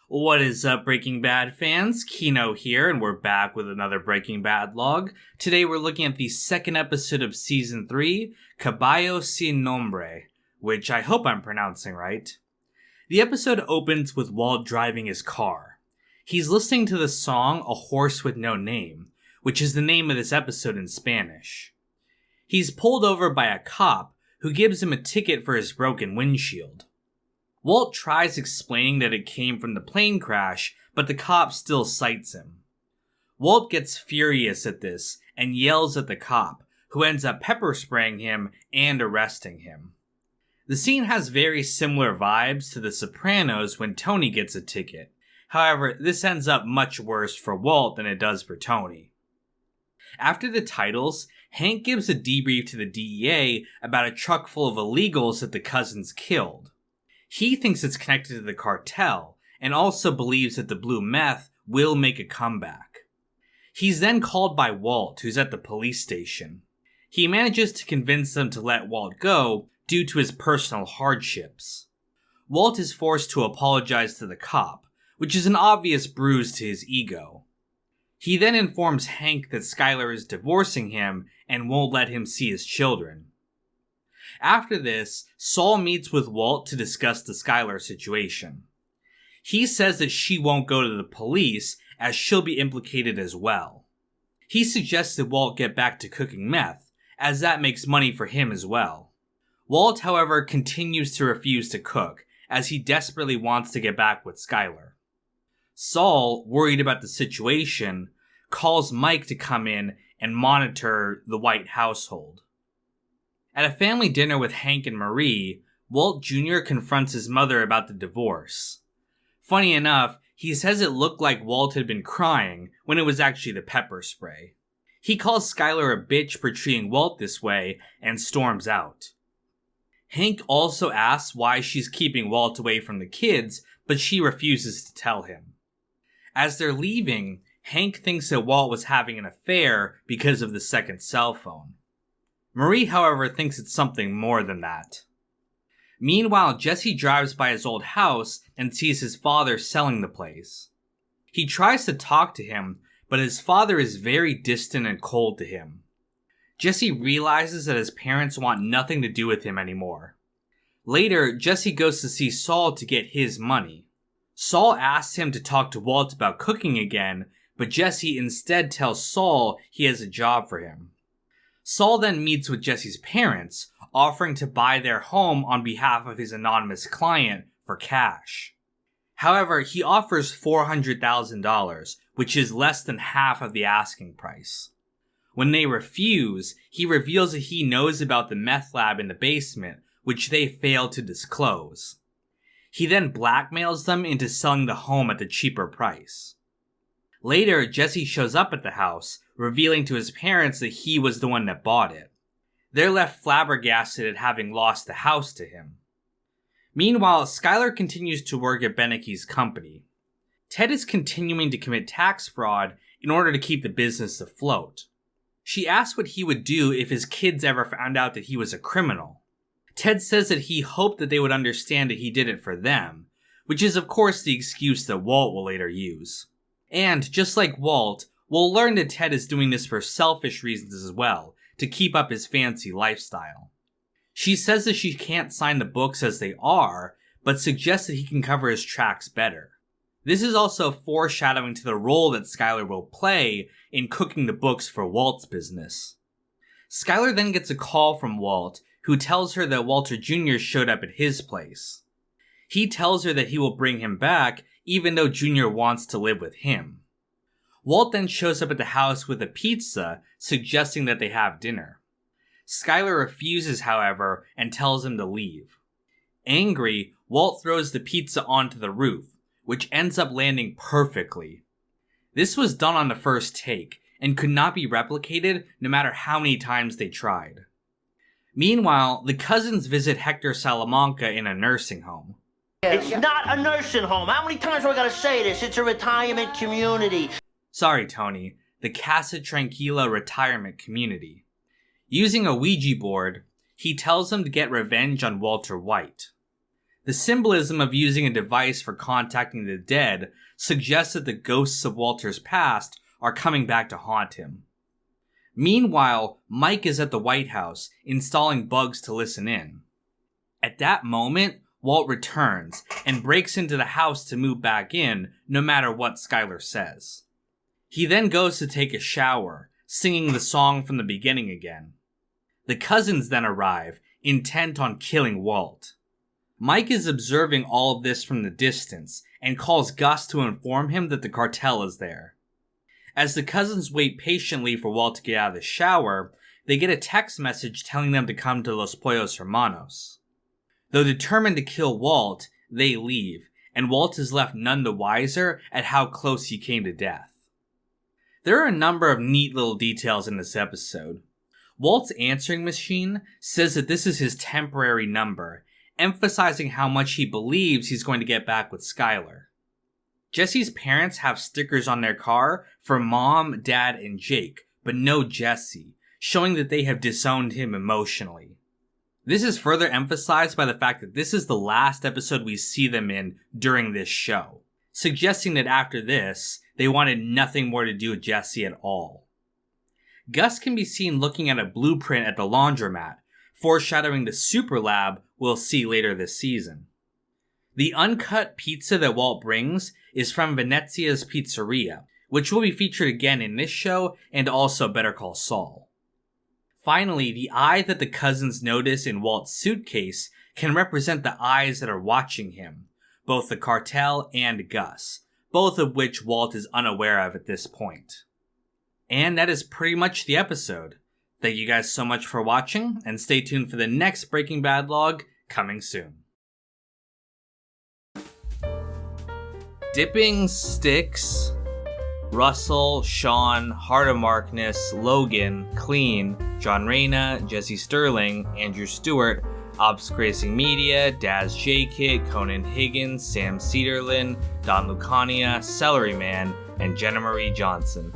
What is up, Breaking Bad fans? Kino here, and we're back with another Breaking Bad log. Today we're looking at the second episode of Season 3, Caballo Sin Nombre, which I hope I'm pronouncing right. The episode opens with Walt driving his car. He's listening to the song A Horse with No Name, which is the name of this episode in Spanish. He's pulled over by a cop who gives him a ticket for his broken windshield. Walt tries explaining that it came from the plane crash, but the cop still cites him. Walt gets furious at this and yells at the cop, who ends up pepper spraying him and arresting him. The scene has very similar vibes to The Sopranos when Tony gets a ticket. However, this ends up much worse for Walt than it does for Tony. After the titles, Hank gives a debrief to the DEA about a truck full of illegals that the cousins killed. He thinks it's connected to the cartel, and also believes that the blue meth will make a comeback. He's then called by Walt, who's at the police station. He manages to convince them to let Walt go due to his personal hardships. Walt is forced to apologize to the cop, which is an obvious bruise to his ego. He then informs Hank that Skyler is divorcing him and won't let him see his children. After this, Saul meets with Walt to discuss the Skyler situation. He says that she won't go to the police as she'll be implicated as well. He suggests that Walt get back to cooking meth, as that makes money for him as well. Walt, however, continues to refuse to cook, as he desperately wants to get back with Skyler. Saul, worried about the situation, calls Mike to come in and monitor the White household. At a family dinner with Hank and Marie, Walt Jr. confronts his mother about the divorce. Funny enough, he says it looked like Walt had been crying when it was actually the pepper spray. He calls Skyler a bitch for treating Walt this way and storms out. Hank also asks why she's keeping Walt away from the kids, but she refuses to tell him. As they're leaving, Hank thinks that Walt was having an affair because of the second cell phone. Marie, however, thinks it's something more than that. Meanwhile, Jesse drives by his old house and sees his father selling the place. He tries to talk to him, but his father is very distant and cold to him. Jesse realizes that his parents want nothing to do with him anymore. Later, Jesse goes to see Saul to get his money. Saul asks him to talk to Walt about cooking again, but Jesse instead tells Saul he has a job for him. Saul then meets with Jesse's parents, offering to buy their home on behalf of his anonymous client for cash. However, he offers $400,000, which is less than half of the asking price. When they refuse, he reveals that he knows about the meth lab in the basement, which they fail to disclose. He then blackmails them into selling the home at the cheaper price. Later, Jesse shows up at the house, revealing to his parents that he was the one that bought it. They're left flabbergasted at having lost the house to him. Meanwhile, Skyler continues to work at Benecke's company. Ted is continuing to commit tax fraud in order to keep the business afloat. She asks what he would do if his kids ever found out that he was a criminal. Ted says that he hoped that they would understand that he did it for them, which is of course the excuse that Walt will later use. And, just like Walt, we'll learn that Ted is doing this for selfish reasons as well, to keep up his fancy lifestyle. She says that she can't sign the books as they are, but suggests that he can cover his tracks better. This is also foreshadowing to the role that Skyler will play in cooking the books for Walt's business. Skyler then gets a call from Walt, who tells her that Walter Jr. showed up at his place. He tells her that he will bring him back, even though Jr. wants to live with him. Walt then shows up at the house with a pizza, suggesting that they have dinner. Skyler refuses, however, and tells him to leave. Angry, Walt throws the pizza onto the roof, which ends up landing perfectly. This was done on the first take, and could not be replicated no matter how many times they tried. Meanwhile, the cousins visit Hector Salamanca in a nursing home. It's not a nursing home. How many times do I gotta say this? It's a retirement community. Sorry, Tony. The Casa Tranquila Retirement Community. Using a Ouija board, he tells them to get revenge on Walter White. The symbolism of using a device for contacting the dead suggests that the ghosts of Walter's past are coming back to haunt him. Meanwhile, Mike is at the White House, installing bugs to listen in. At that moment, Walt returns and breaks into the house to move back in, no matter what Skyler says. He then goes to take a shower, singing the song from the beginning again. The cousins then arrive, intent on killing Walt. Mike is observing all of this from the distance and calls Gus to inform him that the cartel is there. As the cousins wait patiently for Walt to get out of the shower, they get a text message telling them to come to Los Pollos Hermanos. Though determined to kill Walt, they leave, and Walt is left none the wiser at how close he came to death. There are a number of neat little details in this episode. Walt's answering machine says that this is his temporary number, emphasizing how much he believes he's going to get back with Skyler. Jesse's parents have stickers on their car for Mom, Dad, and Jake, but no Jesse, showing that they have disowned him emotionally. This is further emphasized by the fact that this is the last episode we see them in during this show, suggesting that after this, they wanted nothing more to do with Jesse at all. Gus can be seen looking at a blueprint at the laundromat, foreshadowing the super lab we'll see later this season. The uncut pizza that Walt brings is from Venezia's Pizzeria, which will be featured again in this show and also Better Call Saul. Finally, the eye that the cousins notice in Walt's suitcase can represent the eyes that are watching him, both the cartel and Gus, both of which Walt is unaware of at this point. And that is pretty much the episode. Thank you guys so much for watching, and stay tuned for the next Breaking Bad log coming soon. Dipping Sticks, Russell, Sean, Heart of Markness, Logan, Clean, John Reyna, Jesse Sterling, Andrew Stewart, Obsc Racing Media, Daz J-Kit, Conan Higgins, Sam Cedarlin, Don Lucania, Celery Man, and Jenna Marie Johnson.